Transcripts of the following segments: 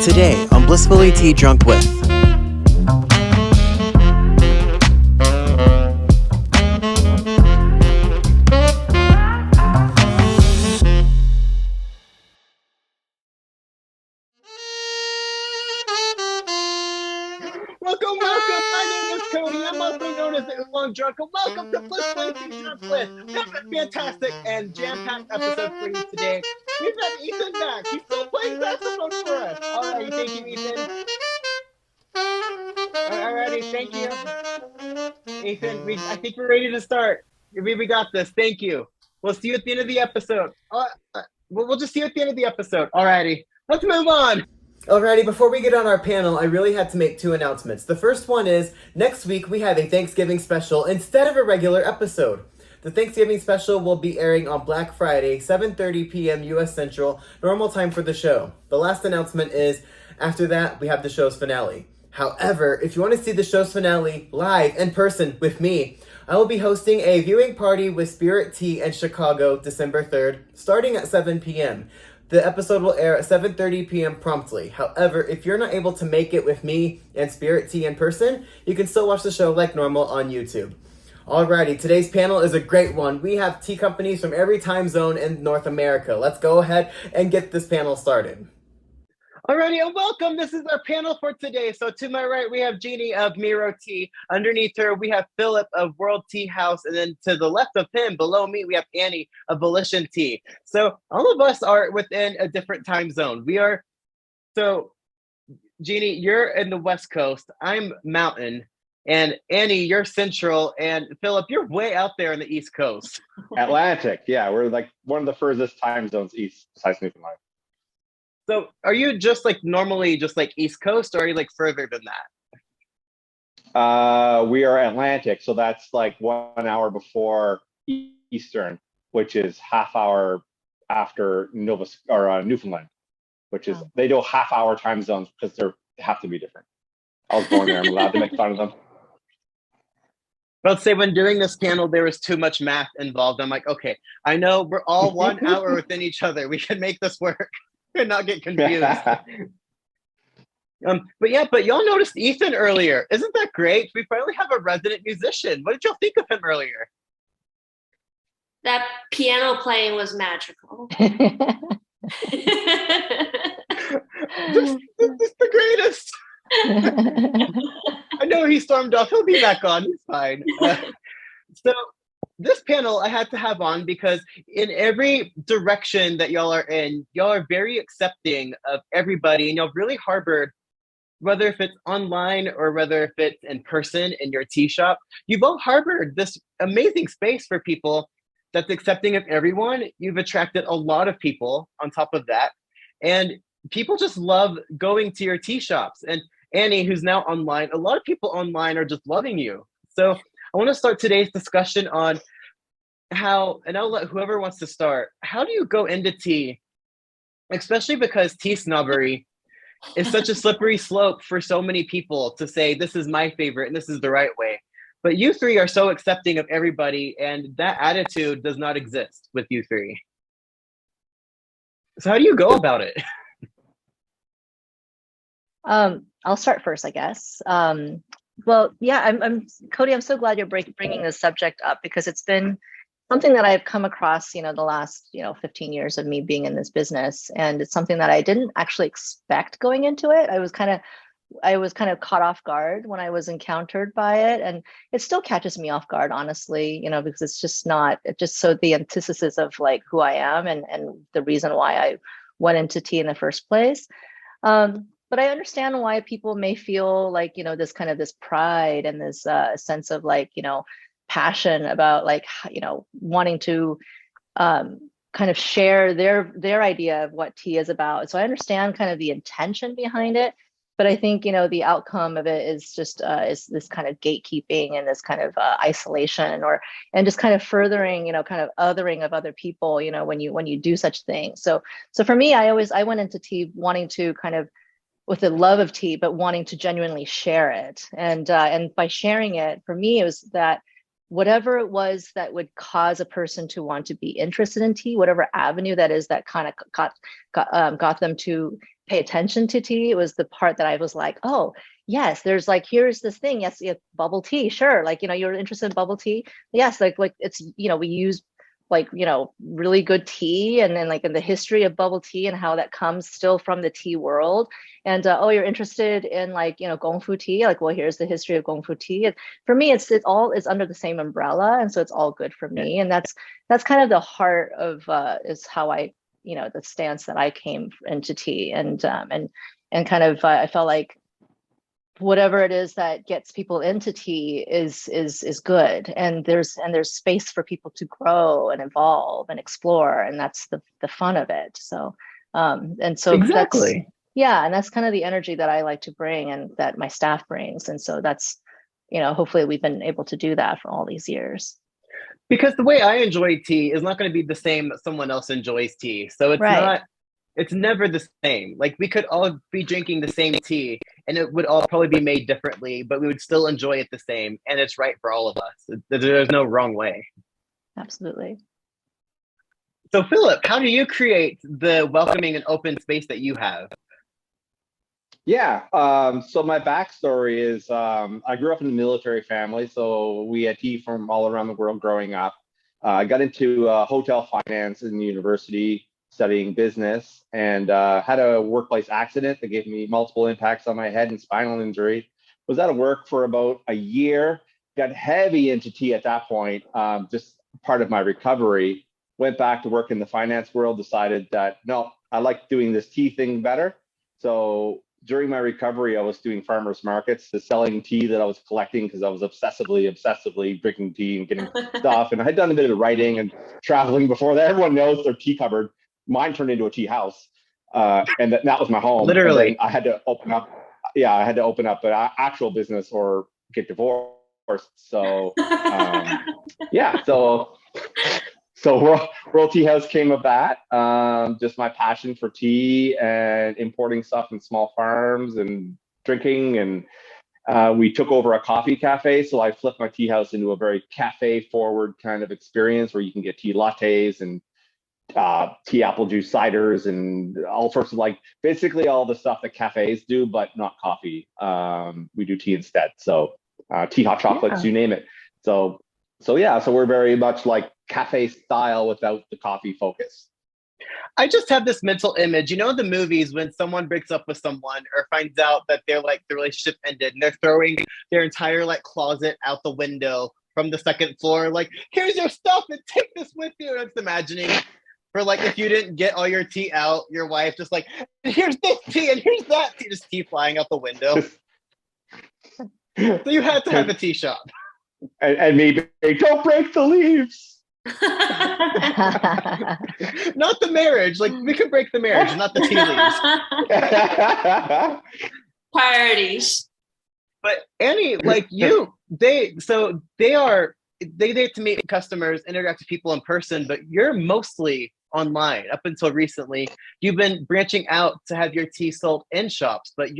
Today on Blissfully Tea Drunk with. Welcome. My name is Cody. I'm also known as the Oolong Drunk. And welcome to Blissfully Tea Drunk with. We have a fantastic and jam-packed episode for you today. We've got Ethan back. He's still playing saxophone for us. All right, thank you, Ethan. Alrighty, thank you, Ethan. I think we're ready to start. We got this. Thank you. We'll see you at the end of the episode. We'll just see you at the end of the episode. Alrighty, let's move on. Alrighty, before we get on our panel, I really had to make two announcements. The first one is, next week we have a Thanksgiving special instead of a regular episode. The Thanksgiving special will be airing on Black Friday, 7:30 p.m. U.S. Central, normal time for the show. The last announcement is, after that, we have the show's finale. However, if you want to see the show's finale live in person with me, I will be hosting a viewing party with Spirit Tea in Chicago, December 3rd, starting at 7 p.m. The episode will air at 7:30 p.m. promptly. However, if you're not able to make it with me and Spirit Tea in person, you can still watch the show like normal on YouTube. Alrighty, today's panel is a great one. We have tea companies from every time zone in North America. Let's go ahead and get this panel started. Alrighty, and welcome. This is our panel for today. So to my right, we have Jeannie of Miro Tea. Underneath her, we have Philip of World Tea House. And then to the left of him, below me, we have Annie of Volition Tea. So all of us are within a different time zone. So Jeannie, you're in the West Coast. I'm Mountain. And Annie, you're Central. And Philip, you're way out there on the East Coast. Atlantic, yeah. We're like one of the furthest time zones east besides Newfoundland. So are you just like normally just like East Coast, or are you like further than that? We are Atlantic, so that's like 1 hour before Eastern, which is half hour after Newfoundland, which is they do half hour time zones because they have to be different. I was born there. I'm allowed to make fun of them. Let's say when doing this panel, there was too much math involved. I'm like, okay, I know we're all 1 hour within each other. We can make this work. And not get confused. But y'all noticed Ethan earlier. Isn't that great? We finally have a resident musician. What did y'all think of him earlier? That piano playing was magical. just the greatest. I know he stormed off. He'll be back on. He's fine. So this panel I had to have on because in every direction that y'all are in, y'all are very accepting of everybody, and y'all really harbored, whether if it's online or whether if it's in person in your tea shop, you've all harbored this amazing space for people that's accepting of everyone. You've attracted a lot of people on top of that, and people just love going to your tea shops. And Annie, who's now online, a lot of people online are just loving you. So I want to start today's discussion on how, and I'll let whoever wants to start, how do you go into tea, especially because tea snobbery is such a slippery slope for so many people to say, this is my favorite and this is the right way. But you three are so accepting of everybody, and that attitude does not exist with you three. So how do you go about it? I'll start first, I guess. Well, yeah, I'm Cody. I'm so glad you're bringing this subject up because it's been something that I've come across, the last, 15 years of me being in this business, and it's something that I didn't actually expect going into it. I was kind of caught off guard when I was encountered by it, and it still catches me off guard, honestly, because it's just so the antithesis of like who I am and the reason why I went into tea in the first place. But I understand why people may feel like, this kind of this pride and this sense of like, passion about like, wanting to kind of share their idea of what tea is about. So I understand kind of the intention behind it, but I think, the outcome of it is just is this kind of gatekeeping and this kind of isolation and just kind of furthering, kind of othering of other people, when you do such things. So for me, I went into tea wanting to kind of with the love of tea, but wanting to genuinely share it. And by sharing it, for me, it was that whatever it was that would cause a person to want to be interested in tea, whatever avenue that is that kind of got them to pay attention to tea. It was the part that I was like, oh, yes, there's like, here's this thing. Yes, yeah, bubble tea, sure. Like, you're interested in bubble tea. Yes, like it's, we use like, really good tea, and then like in the history of bubble tea and how that comes still from the tea world. And oh, you're interested in like, Gongfu tea. Like, well, here's the history of Gongfu tea. And for me, it all is under the same umbrella, and so it's all good for me. And that's kind of the heart of is how I, the stance that I came into tea. And kind of I felt like whatever it is that gets people into tea is good, and there's space for people to grow and evolve and explore, and that's the fun of it. So and so Exactly. and that's kind of the energy that I like to bring, and that my staff brings. And so that's, hopefully we've been able to do that for all these years. Because the way I enjoy tea is not going to be the same that someone else enjoys tea. So it's never the same. Like, we could all be drinking the same tea and it would all probably be made differently, but we would still enjoy it the same. And it's right for all of us. There's no wrong way. Absolutely. So Philip, how do you create the welcoming and open space that you have? Yeah, so my backstory is I grew up in a military family, so we had tea from all around the world growing up. I got into hotel finance in university, studying business, and had a workplace accident that gave me multiple impacts on my head and spinal injury. Was out of work for about a year, got heavy into tea at that point, just part of my recovery. Went back to work in the finance world, decided that, no, I like doing this tea thing better. So during my recovery, I was doing farmers markets, selling tea that I was collecting because I was obsessively drinking tea and getting stuff. And I had done a bit of writing and traveling before that. Everyone knows their tea cupboard. Mine turned into a tea house, and that was my home. Literally. And then I had to open up. Yeah, I had to open up an actual business or get divorced. So so World Tea House came of that. Just my passion for tea and importing stuff from small farms and drinking. And we took over a coffee cafe. So I flipped my tea house into a very cafe forward kind of experience where you can get tea lattes and tea apple juice ciders and all sorts of, like, basically all the stuff that cafes do, but not coffee. We do tea instead. So tea, hot chocolates, you name it. So we're very much like cafe style without the coffee focus. I just have this mental image, the movies when someone breaks up with someone or finds out that they're like the relationship ended and they're throwing their entire like closet out the window from the second floor, like, here's your stuff and take this with you. And I'm just imagining, for like, if you didn't get all your tea out, your wife just like, here's this tea and here's that tea, just tea flying out the window. So you had to have a tea shop. And maybe don't break the leaves. Not the marriage. Like, we could break the marriage, not the tea leaves. Priorities. But Annie, like they get to meet customers, interact with people in person, but you're mostly online. Up until recently, you've been branching out to have your tea sold in shops, but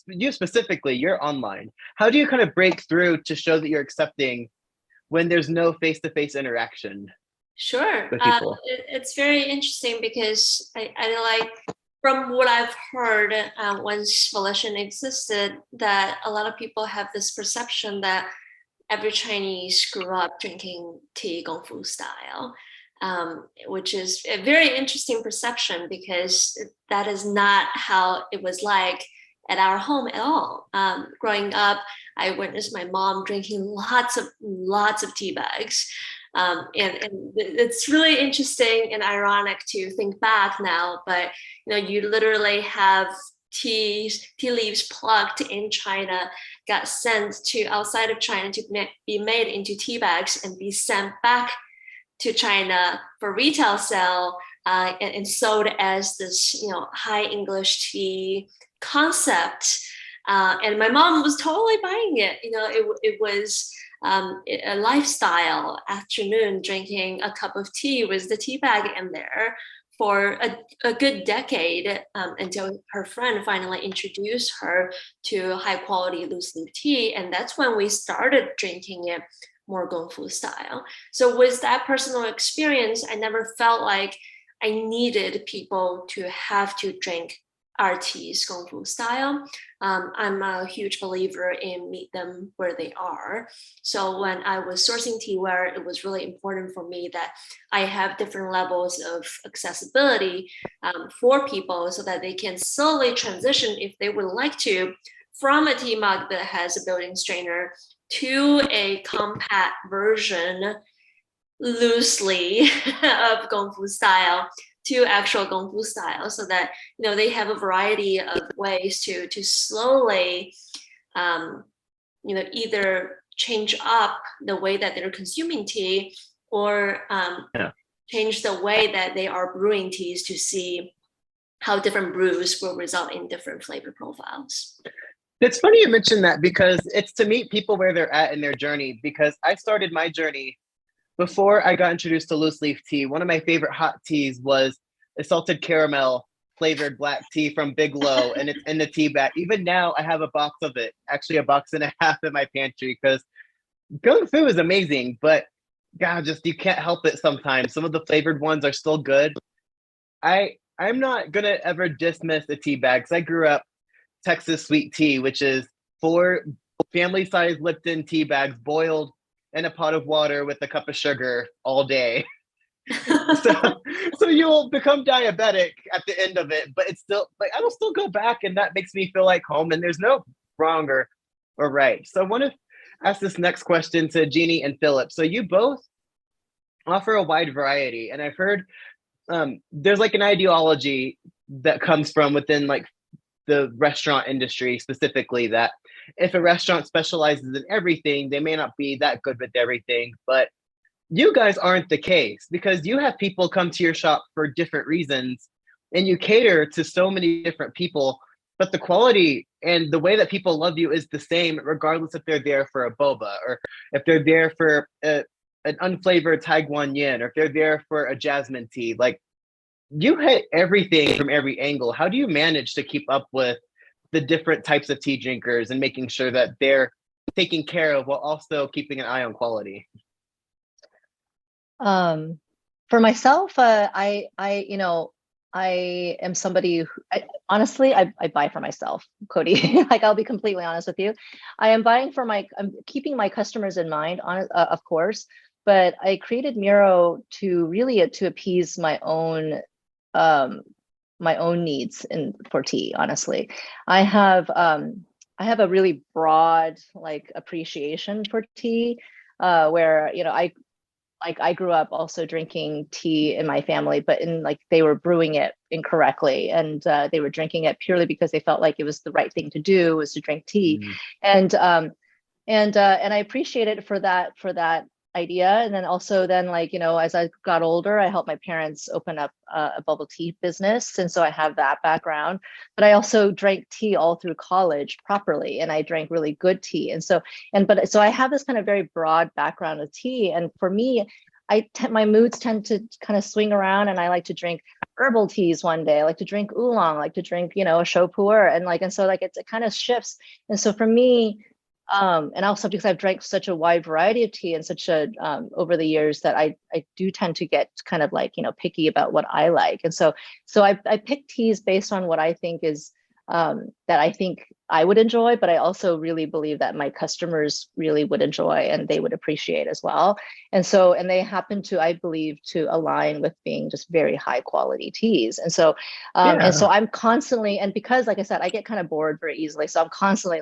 you specifically, you're online. How do you kind of break through to show that you're accepting when there's no face-to-face interaction? Sure. With people? It's very interesting because I like, from what I've heard, once Volition existed, that a lot of people have this perception that every Chinese grew up drinking tea Gongfu style, which is a very interesting perception because that is not how it was like at our home at all. Growing up, I witnessed my mom drinking lots of tea bags. And it's really interesting and ironic to think back now, but you literally have tea leaves plucked in China, got sent to outside of China to be made into tea bags and be sent back to China for retail sale and sold as this high English tea concept. And my mom was totally buying it. It was a lifestyle afternoon, drinking a cup of tea with the tea bag in there for a good decade, until her friend finally introduced her to high quality loose leaf tea. And that's when we started drinking it more Gongfu style. So with that personal experience, I never felt like I needed people to have to drink our teas Kung Fu style. I'm a huge believer in meet them where they are. So when I was sourcing teaware, it was really important for me that I have different levels of accessibility for people so that they can slowly transition, if they would like to, from a tea mug that has a built-in strainer to a compact version loosely of Kung Fu style to actual Kung Fu style, so that they have a variety of ways to slowly either change up the way that they're consuming tea, or change the way that they are brewing teas to see how different brews will result in different flavor profiles. It's funny you mentioned that, because it's to meet people where they're at in their journey, because I started my journey before I got introduced to loose leaf tea. One of my favorite hot teas was a salted caramel flavored black tea from Bigelow, and it's in the tea bag. Even now, I have a box of it, actually a box and a half in my pantry, because Kung Fu is amazing, but God, just you can't help it sometimes. Some of the flavored ones are still good. I'm not gonna ever dismiss the tea bags. I grew up Texas sweet tea, which is 4 family-sized Lipton tea bags boiled in a pot of water with a cup of sugar all day. so you'll become diabetic at the end of it, but it's still like I will still go back, and that makes me feel like home, and there's no wrong or right. So I want to ask this next question to Jeannie and Philip. So you both offer a wide variety, and I've heard there's like an ideology that comes from within like the restaurant industry specifically, that if a restaurant specializes in everything, they may not be that good with everything. But you guys aren't the case, because you have people come to your shop for different reasons, and you cater to so many different people, but the quality and the way that people love you is the same, regardless if they're there for a boba, or if they're there for an unflavored Taiguan yin, or if they're there for a jasmine tea. Like, you hit everything from every angle. How do you manage to keep up with the different types of tea drinkers and making sure that they're taken care of while also keeping an eye on quality? For myself, I am somebody who, honestly, I buy for myself, Cody. Like, I'll be completely honest with you. I'm keeping my customers in mind, of course, but I created Miro to really to appease my own needs for tea. Honestly, I have a really broad like appreciation for tea, where I grew up also drinking tea in my family, but they were brewing it incorrectly, and they were drinking it purely because they felt like it was the right thing to do, was to drink tea. And I appreciate it for that idea. And then also as I got older, I helped my parents open up a bubble tea business, and so I have that background. But I also drank tea all through college properly, and I drank really good tea. And so I have this kind of very broad background with tea. And for me, my moods tend to kind of swing around, and I like to drink herbal teas one day. I like to drink oolong, I like to drink a chaud pu'er, and so it kind of shifts. And so for me, and also because I've drank such a wide variety of tea and such a over the years, that I do tend to get kind of picky about what I like. And so I pick teas based on what I think is that I think I would enjoy, but I also really believe that my customers really would enjoy and they would appreciate as well. And they happen to, I believe, to align with being just very high quality teas. And so I'm constantly, and because like I said, I get kind of bored very easily. So I'm constantly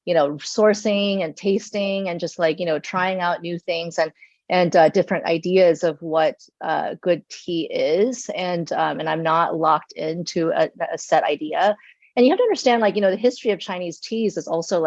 sourcing and tasting and just trying out new things and different ideas of what good tea is. And I'm not locked into a set idea. And you have to understand, the history of Chinese teas is also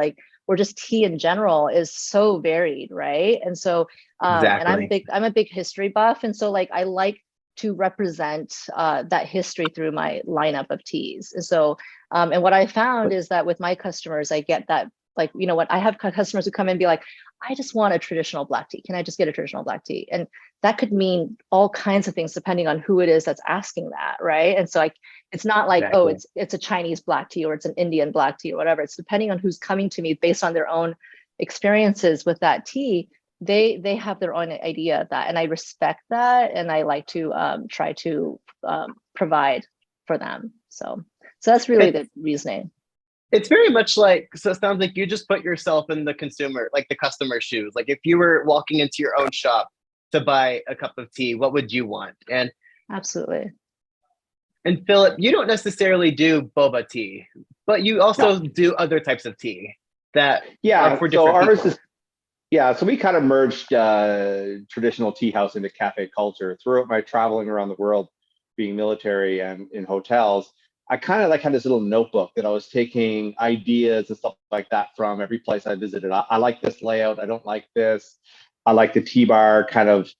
or just tea in general is so varied, right? And so, Exactly. and I'm a big history buff. And so I like to represent that history through my lineup of teas. And so, and what I found is that with my customers, I get that, I have customers who come in and be like, I just want a traditional black tea. Can I just get a traditional black tea? And that could mean all kinds of things depending on who it is that's asking that, right? And so it's not like, Exactly. oh, it's a Chinese black tea or it's an Indian black tea or whatever. It's depending on who's coming to me based on their own experiences with that tea. They have their own idea of that, and I respect that, and I like to try to provide for them. So So that's really the reasoning. It's very much like, so it sounds like you just put yourself in the consumer, like the customer's shoes. Like if you were walking into your own shop to buy a cup of tea, what would you want? And Absolutely. And Philip, you don't necessarily do boba tea, but you also do other types of tea that are for different ours people. So we kind of merged traditional tea house into cafe culture. Throughout my traveling around the world, being military and in hotels, I kind of had this little notebook that I was taking ideas and stuff like that from every place I visited. I like this layout. I don't like this. I like the tea bar kind of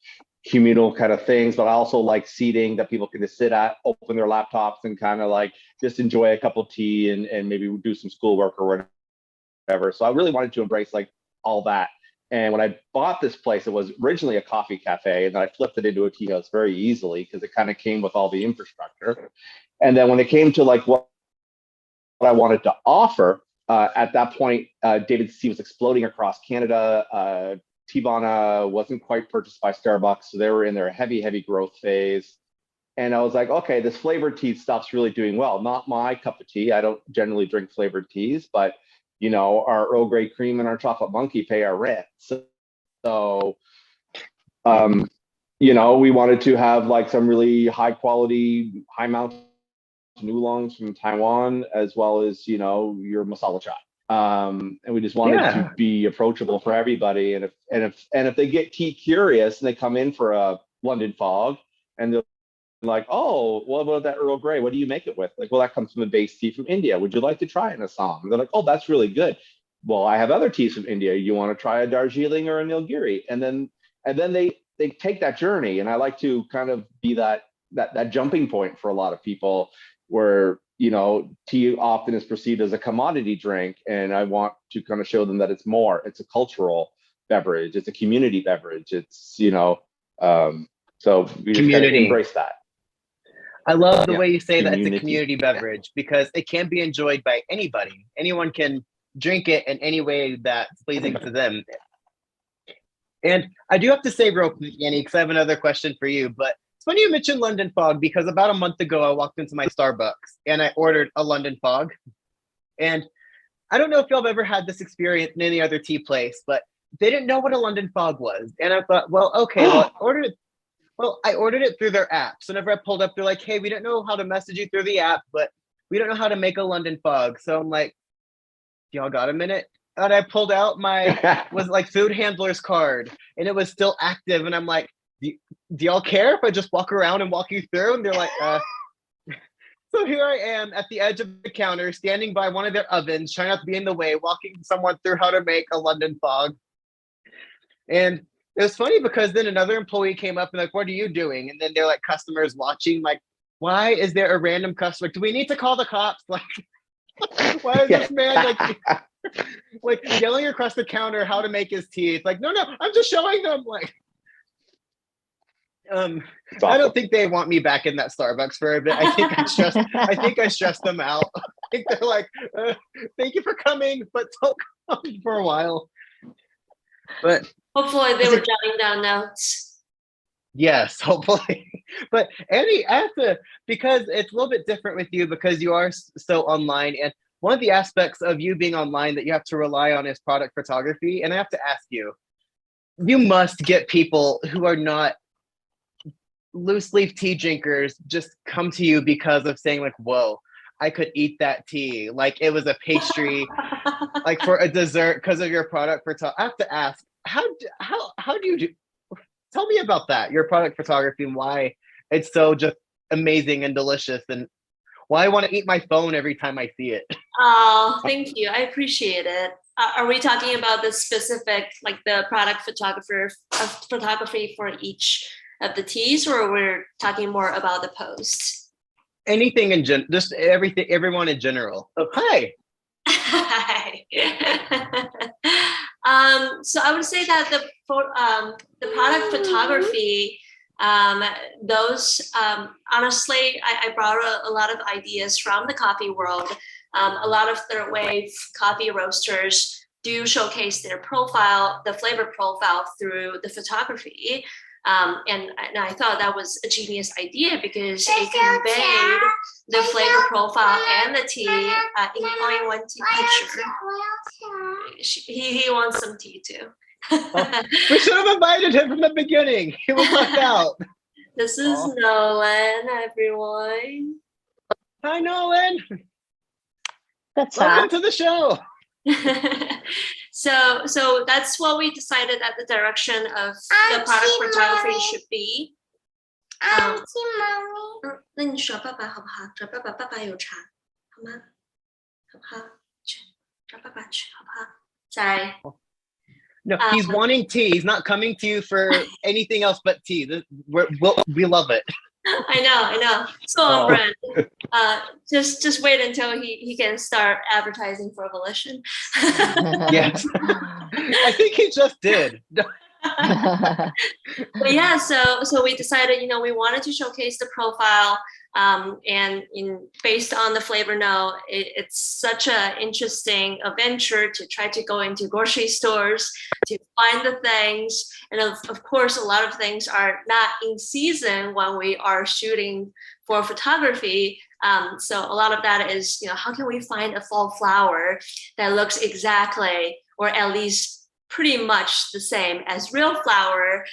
communal kind of things, but I also like seating that people can just sit at, open their laptops and kind of like just enjoy a cup of tea and maybe do some schoolwork or whatever. So I really wanted to embrace like all that. And when I bought this place, it was originally a coffee cafe, and then I flipped it into a tea house very easily because it kind of came with all the infrastructure. And then when it came to like what I wanted to offer, at that point, David's Tea was exploding across Canada. Teavana wasn't quite purchased by Starbucks, so they were in their heavy growth phase. And I was like, okay, this flavored tea stuff's really doing well. Not my cup of tea. I don't generally drink flavored teas, but you know, our Earl Grey cream and our chocolate monkey pay our rent. So you know, we wanted to have like some really high quality, high mountain oolongs from Taiwan, as well as, you know, your masala chai. And we just wanted to be approachable for everybody. And if they get tea curious and they come in for a London fog and they're like, oh, what about that Earl Grey? What do you make it with? Like, well, that comes from a base tea from India. Would you like to try it in Assam? And they're like, oh, that's really good. Well, I have other teas from India. You want to try a Darjeeling or a Nilgiri? And then they take that journey. And I like to kind of be that jumping point for a lot of people where, you know, tea often is perceived as a commodity drink. And I want to kind of show them that it's more. It's a cultural beverage. It's a community beverage. It's, you know, so we just kind of embrace that. I love the way you say that it's a community beverage because it can be enjoyed by anybody. Anyone can drink it in any way that's pleasing to them. And I do have to say real quick, Annie, because I have another question for you, but it's funny you mentioned London Fog because about a month ago, I walked into my Starbucks and I ordered a London Fog. And I don't know if y'all have ever had this experience in any other tea place, but they didn't know what a London Fog was. And I thought, well, okay, well, I ordered it through their app. So whenever I pulled up, they're like, hey, we don't know how to message you through the app, but we don't know how to make a London Fog. So I'm like, y'all got a minute? And I pulled out my was like food handler's card and it was still active. And I'm like, do y'all care if I just walk around and walk you through? And they're like, So here I am at the edge of the counter, standing by one of their ovens, trying not to be in the way, walking someone through how to make a London Fog. And it was funny because then another employee came up and like, what are you doing? And then they're like customers watching, like, why is there a random customer? Do we need to call the cops? Like, why is this man like yelling across the counter how to make his tea? It's like, no, I'm just showing them. Like, awesome. I don't think they want me back in that Starbucks for a bit. I think I stressed them out. I think they're like, thank you for coming, but don't come for a while. But hopefully they were jotting down notes. Yes, hopefully. But Annie, I have to, because it's a little bit different with you because you are so online. And one of the aspects of you being online that you have to rely on is product photography. And I have to ask you, you must get people who are not loose leaf tea drinkers just come to you because of saying like, whoa, I could eat that tea. Like it was a pastry, like for a dessert because of your product photography. I have to ask, how do you do? Tell me about that, your product photography and why it's so just amazing and delicious and why I want to eat my phone every time I see it. Oh, thank you. I appreciate it. Are we talking about the specific, like the product photography for each of the teas, or we're talking more about the post? Anything in general, just everything, everyone in general. Oh, hi. Hi. So I would say that the product photography, honestly, I brought a lot of ideas from the coffee world. A lot of third wave coffee roasters do showcase their profile, the flavor profile through the photography. And I thought that was a genius idea because it conveyed the flavor profile and the tea in only one tea picture. He wants some tea too. We should have invited him from the beginning. He was left out. This is Nolan, everyone. Hi, Nolan. That's Welcome to the show. So that's what we decided that the direction of the product photography should be. 那你找爸爸好不好？找爸爸，爸爸有茶，好吗？好不好？去找爸爸去，好不好？再来。No, he's wanting tea. He's not coming to you for anything else but tea. We love it. I know. So on brand. Just wait until he can start advertising for Volition. Yes. I think he just did. But yeah, so we decided, we wanted to showcase the profile, and based on the flavor note, it's such an interesting adventure to try to go into grocery stores to find the things, and of course, a lot of things are not in season when we are shooting for photography. So a lot of that is, how can we find a fall flower that looks exactly, or at least pretty much the same as real flower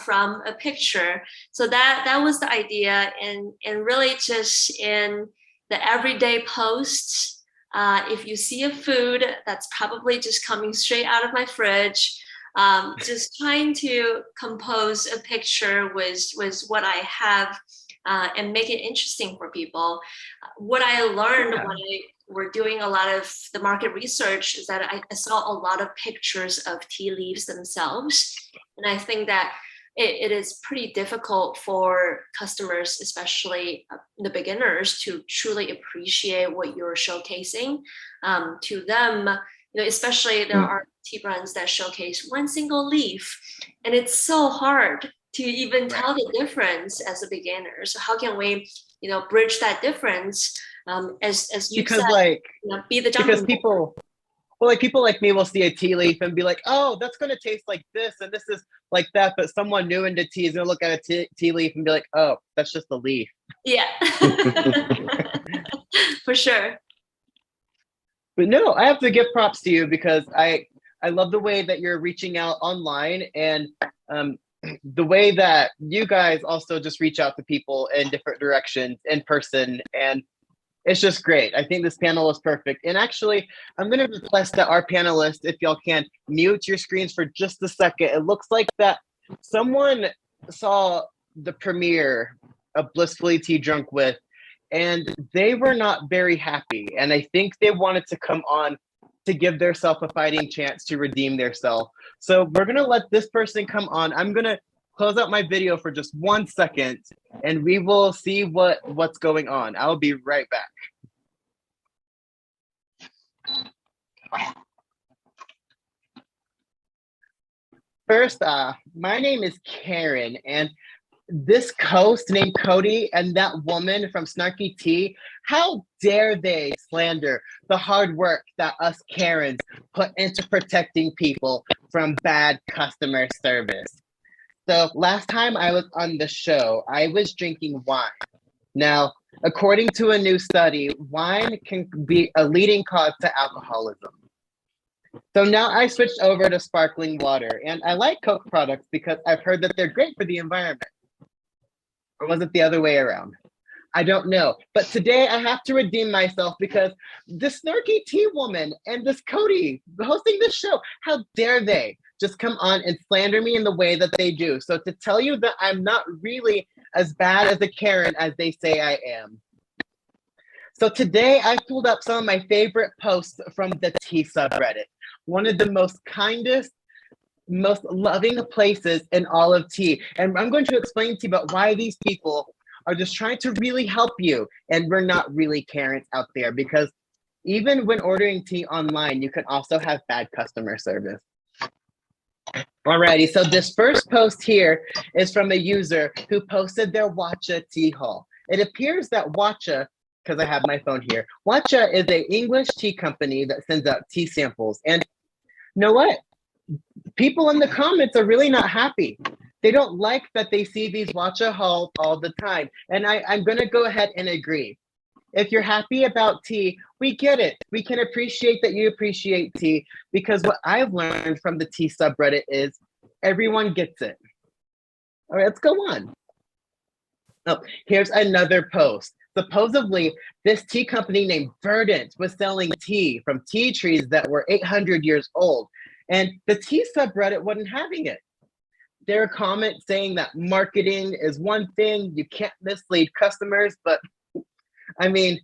from a picture. So that was the idea, and really just in the everyday posts, if you see a food that's probably just coming straight out of my fridge, just trying to compose a picture with what I have, and make it interesting for people. What I learned when we're doing a lot of the market research is that I saw a lot of pictures of tea leaves themselves. And I think that it is pretty difficult for customers, especially the beginners, to truly appreciate what you're showcasing. To them, especially there are tea brands that showcase one single leaf, and it's so hard to even tell the difference as a beginner. So how can we, bridge that difference? As you because said, be the jumping. Because people like me will see a tea leaf and be like, oh, that's going to taste like this and this is like that. But someone new into tea is going to look at a tea leaf and be like, oh, that's just a leaf. Yeah, for sure. But no, I have to give props to you because I love the way that you're reaching out online, and the way that you guys also just reach out to people in different directions in person, and it's just great. I think this panel is perfect. And actually, I'm going to request that our panelists, if y'all can, mute your screens for just a second. It looks like that someone saw the premiere of Blissfully Tea Drunk with, and they were not very happy. And I think they wanted to come on to give theirself a fighting chance to redeem theirself. So we're going to let this person come on. I'm going to close out my video for just 1 second, and we will see what's going on. I'll be right back. First, my name is Karen, and this host named Cody and that woman from SanGuine Tea, how dare they slander the hard work that us Karens put into protecting people from bad customer service. So last time I was on the show, I was drinking wine. Now, according to a new study, wine can be a leading cause to alcoholism. So now I switched over to sparkling water, and I like Coke products because I've heard that they're great for the environment. Or was it the other way around? I don't know. But today I have to redeem myself because this SanGuine Tea woman and this Cody hosting this show, how dare they just come on and slander me in the way that they do. So to tell you that I'm not really as bad as a Karen as they say I am. So today I pulled up some of my favorite posts from the tea subreddit. One of the most kindest, most loving places in all of tea. And I'm going to explain to you about why these people are just trying to really help you. And we're not really Karens out there, because even when ordering tea online, you can also have bad customer service. Alrighty, so this first post here is from a user who posted their Watcha tea haul. It appears that Watcha, because I have my phone here, Watcha is an English tea company that sends out tea samples. And you know what? People in the comments are really not happy. They don't like that they see these Watcha hauls all the time. And I'm going to go ahead and agree. If you're happy about tea, we get it. We can appreciate that you appreciate tea, because what I've learned from the tea subreddit is everyone gets it. All right, let's go on. Oh, here's another post. Supposedly, this tea company named Burton was selling tea from tea trees that were 800 years old, and the tea subreddit wasn't having it. There are comments saying that marketing is one thing, you can't mislead customers, but I mean,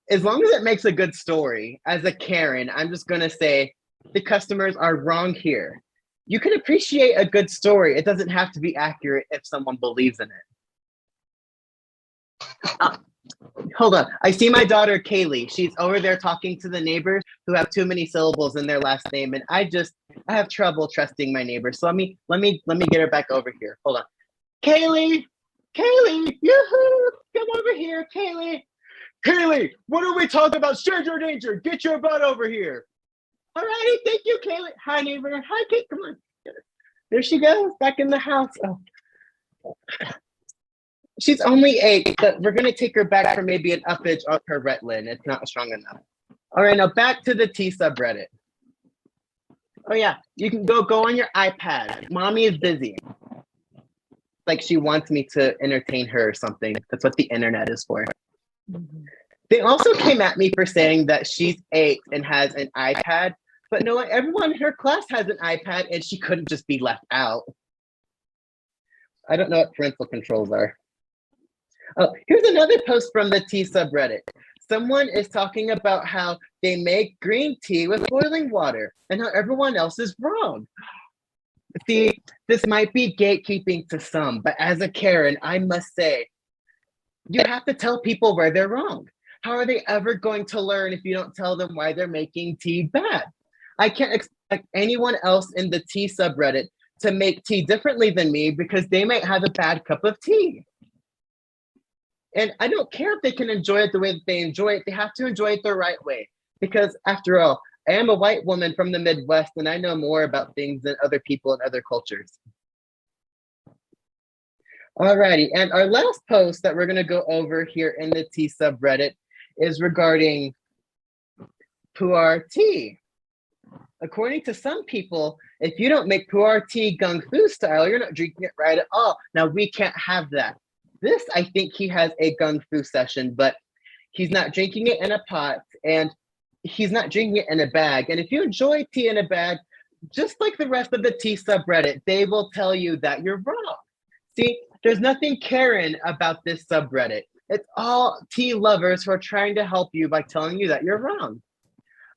as long as it makes a good story, as a Karen, I'm just gonna say the customers are wrong here. You can appreciate a good story. It doesn't have to be accurate if someone believes in it. Hold on. I see my daughter Kaylee. She's over there talking to the neighbors who have too many syllables in their last name, and I have trouble trusting my neighbors. So let me get her back over here. Hold on. Kaylee, yoo-hoo! Come over here, Kaylee. Kaylee, what are we talking about? Stranger danger. Get your butt over here. All righty, thank you, Kaylee. Hi, neighbor. Hi, Kate. Come on. There she goes, back in the house. Oh. She's only 8, but we're going to take her back for maybe an uppage on her Ritalin. It's not strong enough. All right, now back to the tea subreddit. Oh, yeah, you can go on your iPad. Mommy is busy. Like she wants me to entertain her or something. That's what the internet is for. They also came at me for saying that she's 8 and has an iPad, but no, everyone in her class has an iPad and she couldn't just be left out. I don't know what parental controls are. Oh, here's another post from the tea subreddit. Someone is talking about how they make green tea with boiling water and how everyone else is wrong. See, this might be gatekeeping to some, but as a Karen, I must say, you have to tell people where they're wrong. How are they ever going to learn if you don't tell them why they're making tea bad? I can't expect anyone else in the tea subreddit to make tea differently than me because they might have a bad cup of tea. And I don't care if they can enjoy it the way that they enjoy it. They have to enjoy it the right way. Because after all, I am a white woman from the Midwest and I know more about things than other people in other cultures. Alrighty, and our last post that we're gonna go over here in the tea subreddit is regarding pu'er tea. According to some people, if you don't make pu'er tea gung fu style, you're not drinking it right at all. Now we can't have that. This, I think he has a gung fu session, but he's not drinking it in a pot and he's not drinking it in a bag. And if you enjoy tea in a bag, just like the rest of the tea subreddit, they will tell you that you're wrong. See, there's nothing Karen about this subreddit. It's all tea lovers who are trying to help you by telling you that you're wrong.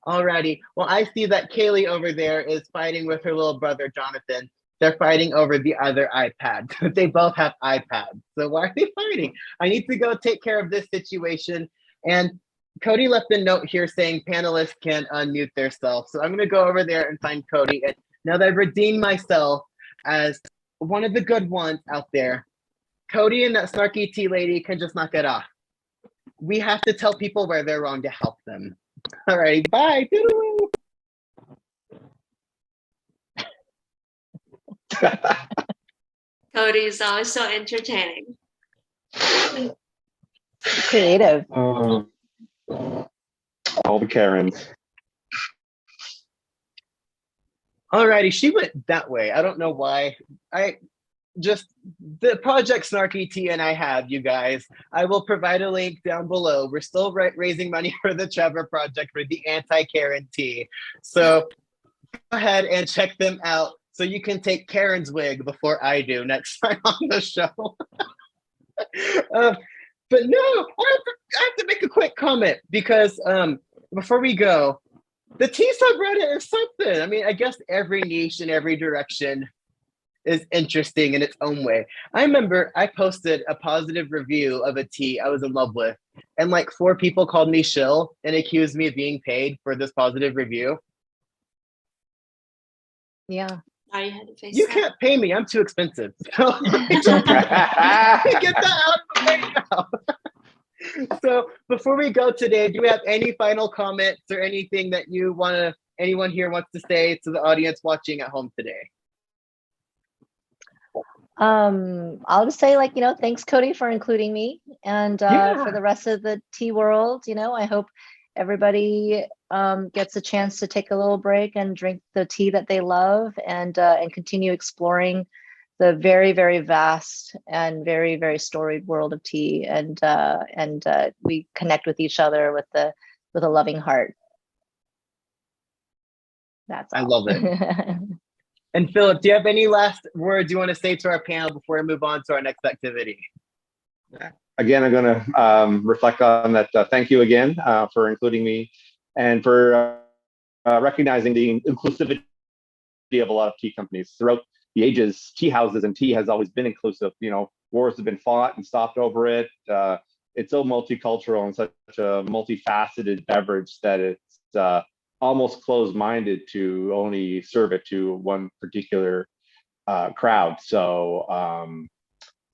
Alrighty, well, I see that Kaylee over there is fighting with her little brother, Jonathan. They're fighting over the other iPad. They both have iPads. So why are they fighting? I need to go take care of this situation. And Cody left a note here saying panelists can unmute themselves. So I'm going to go over there and find Cody. And now that I've redeemed myself as one of the good ones out there, Cody and that snarky tea lady can just knock it off. We have to tell people where they're wrong to help them. All right, bye. Cody is always so entertaining. Creative. All the Karens. Alrighty, she went that way. I don't know why. The project Snarky Tea and I have, you guys. I will provide a link down below. We're still raising money for the Trevor Project for the anti-Karen tea. So go ahead and check them out so you can take Karen's wig before I do next time on the show. But no, I have to make a quick comment because before we go, the tea subreddit is something. I mean, I guess every niche in every direction is interesting in its own way. I remember I posted a positive review of a tea I was in love with, and like 4 people called me shill and accused me of being paid for this positive review. Yeah. Now you had to face You that. can't pay me. I'm too expensive. So get that out of the way now. So before we go today, do we have any final comments or anything that anyone here wants to say to the audience watching at home today? I'll just say, like, thanks, Cody, for including me, and for the rest of the tea world. I hope everybody gets a chance to take a little break and drink the tea that they love, and continue exploring the very, very vast and very, very storied world of tea, and we connect with each other with a loving heart. That's all. I love it. And Philip, do you have any last words you want to say to our panel before we move on to our next activity? Again, I'm going to reflect on that. Thank you again for including me and for recognizing the inclusivity of a lot of tea companies. Throughout the ages, tea houses and tea has always been inclusive. Wars have been fought and stopped over it. It's so multicultural and such a multifaceted beverage that it's almost closed-minded to only serve it to one particular crowd. So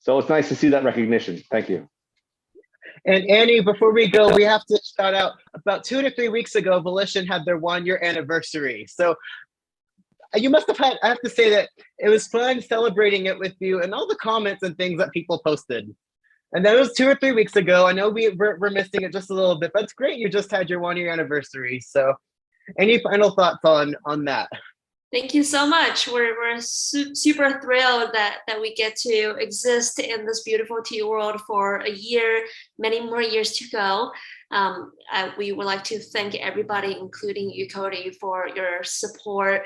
it's nice to see that recognition. Thank you. And Annie, before we go, we have to shout out, about 2 to 3 weeks ago, Volition had their 1-year anniversary. So you must have had, I have to say that it was fun celebrating it with you and all the comments and things that people posted. And that was 2 or 3 weeks ago. I know we're missing it just a little bit, but it's great you just had your 1-year anniversary. So any final thoughts on that? Thank you so much. We're super thrilled that we get to exist in this beautiful tea world for a year, many more years to go. We would like to thank everybody, including you, Cody, for your support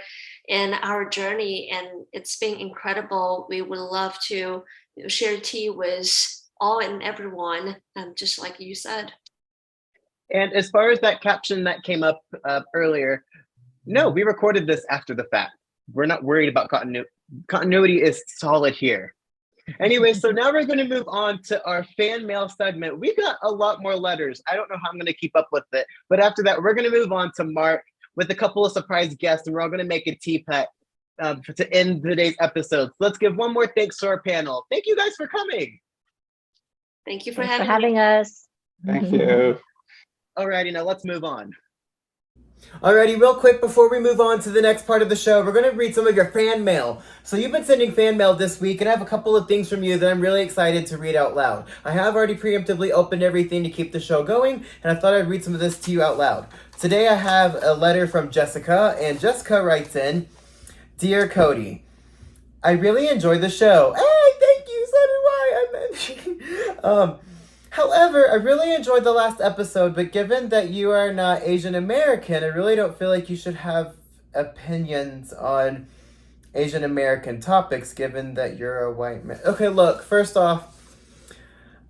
in our journey. And it's been incredible. We would love to share tea with all and everyone, just like you said. And as far as that caption that came up earlier, no, we recorded this after the fact. We're not worried about continuity. Continuity is solid here. Anyway, so now we're going to move on to our fan mail segment. We got a lot more letters. I don't know how I'm going to keep up with it. But after that, we're going to move on to Mark with a couple of surprise guests, and we're all going to make a tea pet to end today's episode. So let's give one more thanks to our panel. Thank you guys for coming. Thank you for Thanks having us. Thank you. Alrighty, now let's move on. Alrighty, real quick before we move on to the next part of the show, we're going to read some of your fan mail. So you've been sending fan mail this week, and I have a couple of things from you that I'm really excited to read out loud. I have already preemptively opened everything to keep the show going, and I thought I'd read some of this to you out loud. Today I have a letter from Jessica, and Jessica writes in, Dear Cody, I really enjoyed the show. Hey, thank you, so do I. However, I really enjoyed the last episode, but given that you are not Asian American, I really don't feel like you should have opinions on Asian American topics, given that you're a white man. Okay, look, first off,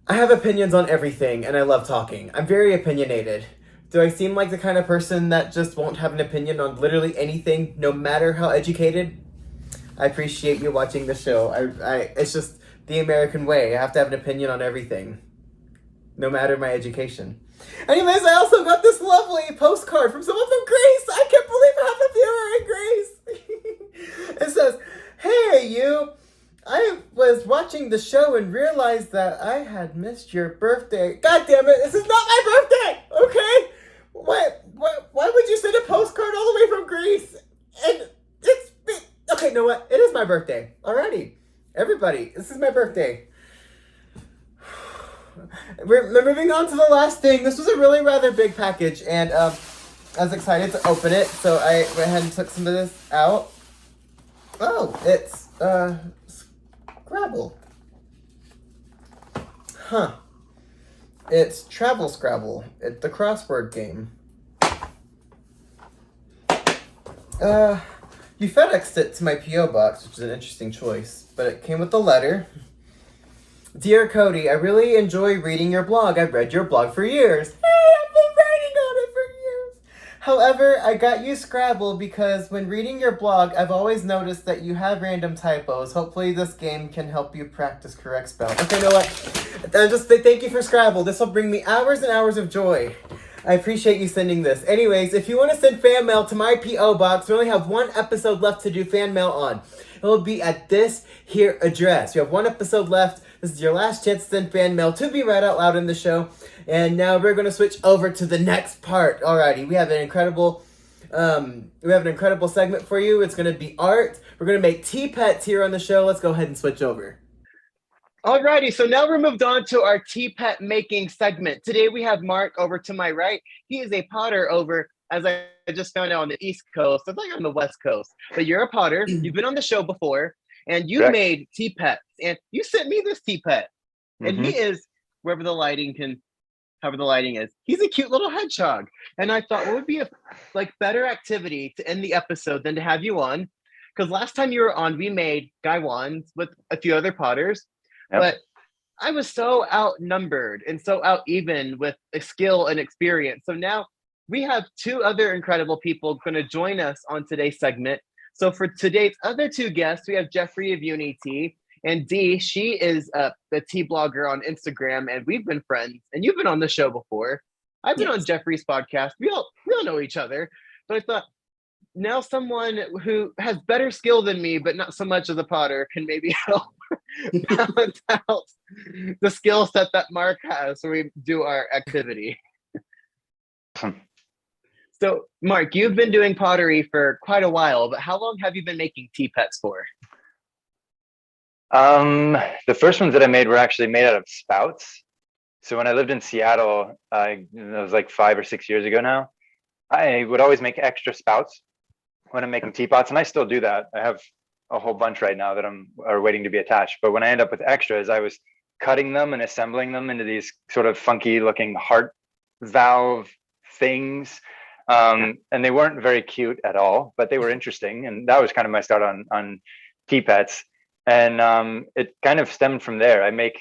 I have opinions on everything, and I love talking. I'm very opinionated. Do I seem like the kind of person that just won't have an opinion on literally anything, no matter how educated? I appreciate you watching the show. It's just the American way. I have to have an opinion on everything, no matter my education. Anyways, I also got this lovely postcard from someone from Greece. I can't believe I have a viewer in Greece. It says, hey, you. I was watching the show and realized that I had missed your birthday. God damn it, this is not my birthday, okay? Why would you send a postcard all the way from Greece? And okay, you know what? It is my birthday. Alrighty. Everybody, this is my birthday. We're moving on to the last thing. This was a really rather big package, and I was excited to open it, so I went ahead and took some of this out. Oh, it's Scrabble. Huh. It's Travel Scrabble. It's the crossword game. You FedExed it to my P.O. box, which is an interesting choice, but it came with a letter. Dear Cody, I really enjoy reading your blog. I've read your blog for years. Hey, I've been writing on it for years. However, I got you Scrabble because when reading your blog, I've always noticed that you have random typos. Hopefully this game can help you practice correct spelling. Okay, you know what? Thank you for Scrabble. This will bring me hours and hours of joy. I appreciate you sending this. Anyways, if you want to send fan mail to my P.O. box, we only have one episode left to do fan mail on. It will be at this here address. You have one episode left. This is your last chance to send fan mail to be read out loud in the show. And now we're going to switch over to the next part. Alrighty, we have an incredible We have an incredible segment for you. It's going to be art. We're going to make tea pets here on the show. Let's go ahead and switch over. Alrighty, so now we're moved on to our tea pet making segment. Today we have Mark over to my right. He is a potter over, as I just found out, on the East Coast. I think on the West Coast. But you're a potter. You've been on the show before, and you Correct. made tea pets. And you sent me this tea pet. And he is, however the lighting is, he's a cute little hedgehog. And I thought, what would be a better activity to end the episode than to have you on? Because last time you were on, we made Guy wands with a few other potters. Yep. But I was so outnumbered and so out even with skill and experience. So now we have two other incredible people going to join us on today's segment. So for today's other two guests, we have Jeffrey of UNY Tea, and Dee. She is the tea blogger on Instagram, and we've been friends. And you've been on the show before. I've been on Jeffrey's podcast. We all know each other. But I thought, now someone who has better skill than me, but not so much as a potter, can maybe help balance out the skill set that Mark has when we do our activity. So, Mark, you've been doing pottery for quite a while, but how long have you been making tea pets for? The first ones that I made were actually made out of spouts. So when I lived in Seattle, it was like 5 or 6 years ago now, I would always make extra spouts when I'm making teapots, and I still do that. I have a whole bunch right now that are waiting to be attached. But when I end up with extras, I was cutting them and assembling them into these sort of funky looking heart valve things. And they weren't very cute at all, but they were interesting. And that was kind of my start on tea pets. And it kind of stemmed from there. I make,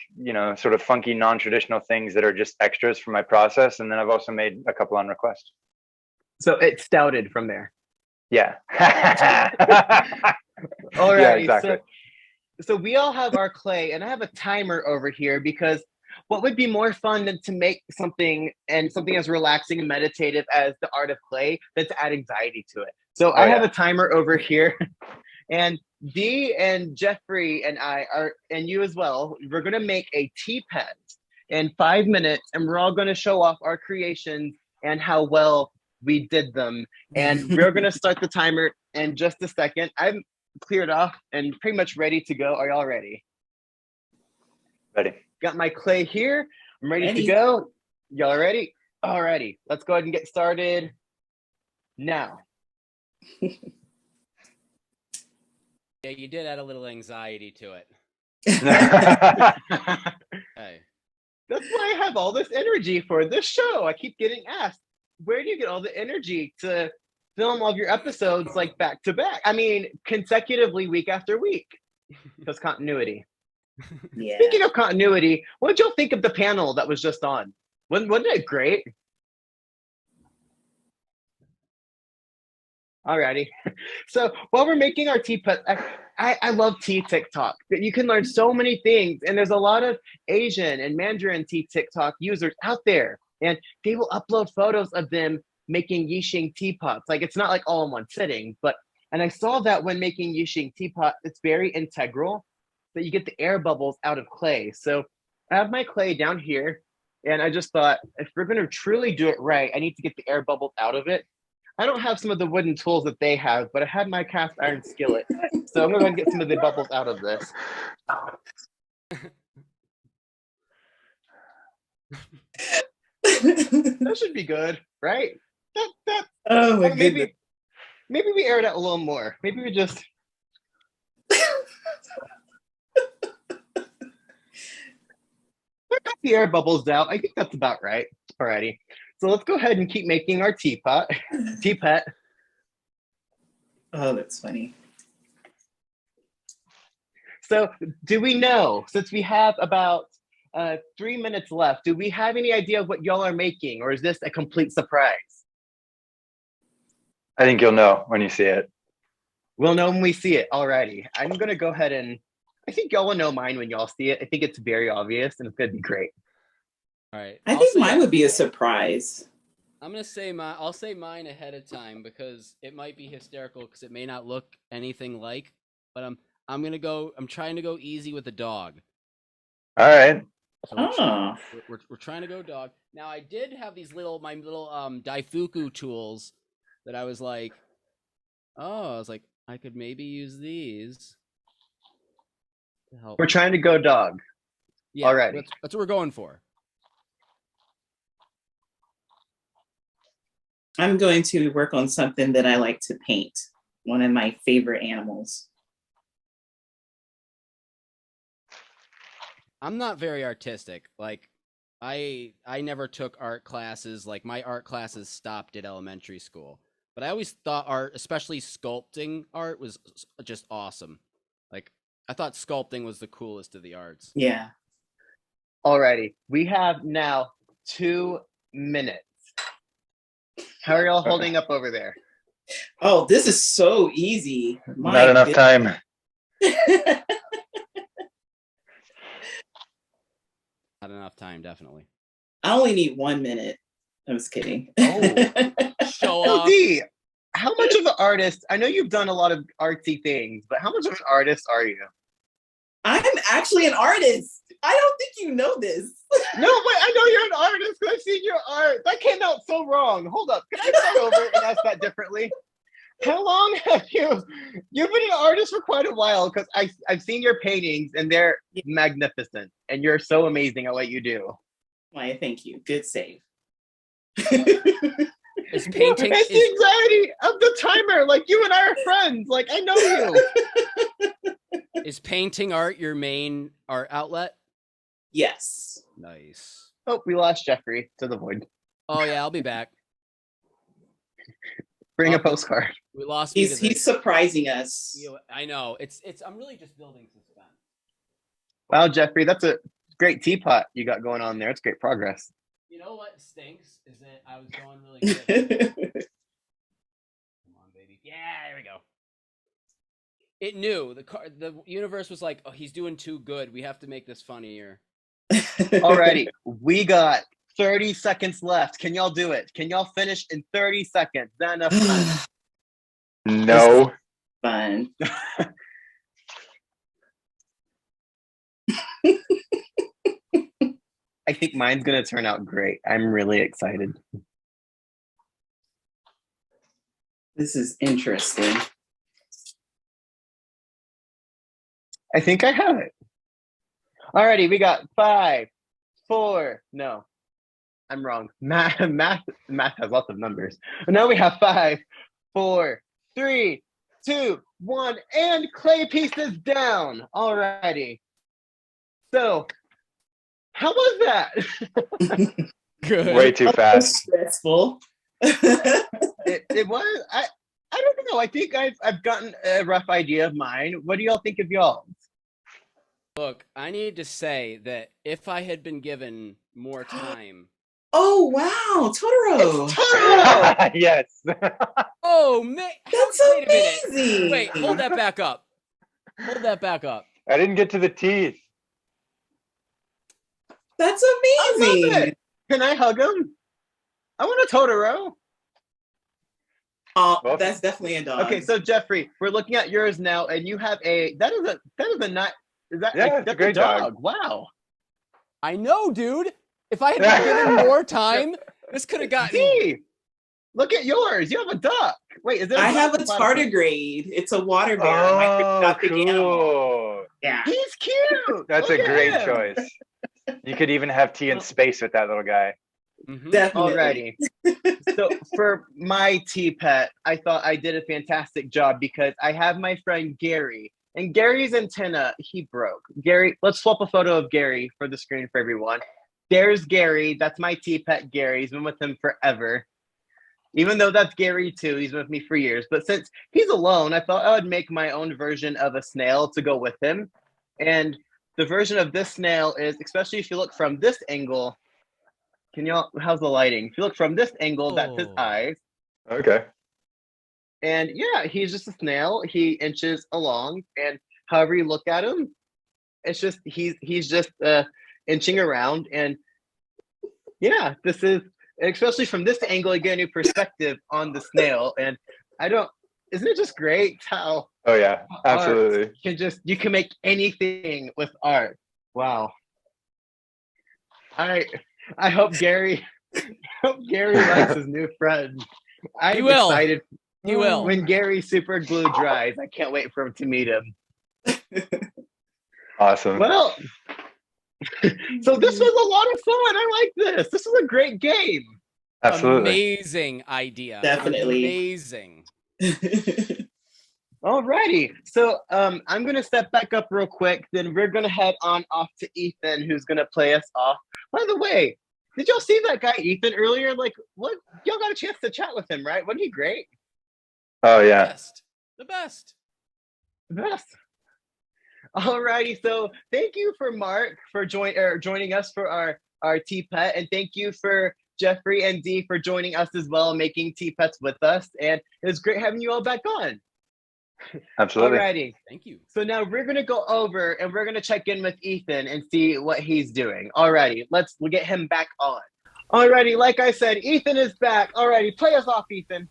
sort of funky, non-traditional things that are just extras for my process. And then I've also made a couple on request. So it stouted from there. Yeah. All right. Yeah, exactly. So we all have our clay, and I have a timer over here because what would be more fun than to make something as relaxing and meditative as the art of clay than to add anxiety to it. So I have a timer over here, and Dee and Jeffrey and I are, and you as well, we're going to make a tea pet in 5 minutes, and we're all going to show off our creations and how well we did them. And we're going to start the timer in just a second. I'm cleared off and pretty much ready to go. Are y'all ready? Ready. Got my clay here. I'm ready to go. Y'all ready? Alrighty. Let's go ahead and get started now. Yeah, you did add a little anxiety to it. Hey. That's why I have all this energy for this show. I keep getting asked, where do you get all the energy to film all of your episodes like back to back? I mean, consecutively week after week. Because continuity. Yeah. Speaking of continuity, what did y'all think of the panel that was just on? Wasn't it great? Alrighty. So while we're making our tea pet, I love tea TikTok. You can learn so many things, and there's a lot of Asian and Mandarin tea TikTok users out there, and they will upload photos of them making Yixing teapots. Like, it's not like all in one sitting, and I saw that when making Yixing teapot, it's very integral that you get the air bubbles out of clay. So I have my clay down here, and I just thought, if we're going to truly do it right, I need to get the air bubbles out of it. I don't have some of the wooden tools that they have, but I had my cast iron skillet. So I'm going to get some of the bubbles out of this. That should be good, right? Oh my goodness. Maybe we air it out a little more. Maybe we just... I got the air bubbles out. I think that's about right. Alrighty. So let's go ahead and keep making our teapot. Teapot. Oh, that's funny. So do we know, since we have about 3 minutes left, do we have any idea of what y'all are making, or is this a complete surprise? I think you'll know when you see it. We'll know when we see it. Alrighty. I'm going to go ahead and I think y'all will know mine when y'all see it. I think it's very obvious, and it's going to be great. All right. I think mine would be a surprise. I'm gonna say I'll say mine ahead of time because it might be hysterical because it may not look anything like. But I'm trying to go easy with the dog. All right. So we're trying to go dog. Now I did have my little Daifuku tools that I was like, oh, I was like, I could maybe use these to help. We're trying to go dog. Yeah, already. That's what we're going for. I'm going to work on something that I like to paint. One of my favorite animals. I'm not very artistic. Like, I never took art classes. Like, my art classes stopped at elementary school. But I always thought art, especially sculpting art, was just awesome. Like, I thought sculpting was the coolest of the arts. Yeah. Alrighty, we have now 2 minutes. How are y'all holding up over there? Oh, this is so easy. Not enough time. Not enough time, definitely. I only need 1 minute. I'm just kidding. Show off. LD, how much of an artist? I know you've done a lot of artsy things, but how much of an artist are you? I'm actually an artist. I don't think you know this. No, wait, I know you're an artist because I've seen your art. That came out so wrong. Hold up. Can I start over and ask that differently? How long have you've been an artist for quite a while? Because I've seen your paintings and they're magnificent. And you're so amazing at what you do. Why, thank you. Good save. Is painting It's the anxiety of the timer. Like, you and I are friends. Like, I know you. Is painting art your main art outlet? Yes. Nice. Oh, we lost Jeffrey to the void. Oh yeah, I'll be back. Bring a postcard. We lost. Me to He's surprising us. I know. It's. I'm really just building suspense. Wow, Jeffrey, that's a great teapot you got going on there. It's great progress. You know what stinks is that I was going really good. Come on, baby. Yeah, there we go. It knew the universe was like, oh, he's doing too good. We have to make this funnier. Alrighty, we got 30 seconds left. Can y'all do it? Can y'all finish in 30 seconds? Is that enough time? No. Fun. I think mine's gonna turn out great. I'm really excited. This is interesting. I think I have it. Alrighty, we got 5, 4. No, I'm wrong. Math has lots of numbers. Now we have 5, 4, 3, 2, 1, and clay pieces down. Alrighty. So, how was that? Good. Way too fast. Stressful. It was. I don't know. I think I've gotten a rough idea of mine. What do y'all think of y'all? Look, I need to say that if I had been given more time. Oh wow, Totoro! Totoro! Yes. Oh man, That's wait a minute. amazing. Wait, hold that back up. Hold that back up. I didn't get to the teeth. That's I amazing. love it. Can I hug him? I want a Totoro. Oh, Well, that's definitely a dog. Okay, so Jeffrey, we're looking at yours now, and you have that is a not. Is that Yeah, like, it's a that's great dog. Wow. I know, dude. If I had been given more time, this could have gotten. See, look at yours. You have a duck. Wait, is it? I have a platypus? tardigrade. It's a water bear. My Oh, exotic animal. cool. Yeah. He's cute. That's Look a at great him. choice. You could even have tea in space with that little guy. Mhm. Definitely. Alrighty. So for my tea pet, I thought I did a fantastic job because I have my friend Gary, and Gary's antenna, he broke. Gary, let's swap a photo of Gary for the screen for everyone. There's Gary. That's my tea pet, Gary. He's been with him forever. Even though that's Gary too, he's been with me for years. But since he's alone, I thought I would make my own version of a snail to go with him. And the version of this snail is, especially if you look from this angle, how's the lighting? If you look from this angle, that's his Oh. eyes. Okay. And yeah, he's just a snail. He inches along, and however you look at him, it's just he's just inching around. And yeah, this is, especially from this angle, you get a new perspective on the snail. And isn't it just great how Oh yeah, absolutely. you can make anything with art? Wow. I hope Gary likes his new friend. I'm will. excited He will. when Gary super glue dries. I can't wait for him to meet him. Awesome. Well, so this was a lot of fun. I like this. This is a great game. Absolutely. Amazing idea. Definitely. Amazing. Alrighty. So I'm gonna step back up real quick. Then we're gonna head on off to Ethan, who's gonna play us off. By the way, did y'all see that guy Ethan earlier? Like, what? Y'all got a chance to chat with him, right? Wasn't he great? Oh yeah. Best. The best. The best. Alrighty. So thank you for Mark for joining us for our tea pet, and thank you for Jeffrey and Dee for joining us as well, making tea pets with us. And it was great having you all back on. Absolutely. Alrighty. Thank you. So now we're gonna go over and we're gonna check in with Ethan and see what he's doing. Alrighty, we'll get him back on. Alrighty, like I said, Ethan is back. Alrighty, play us off, Ethan.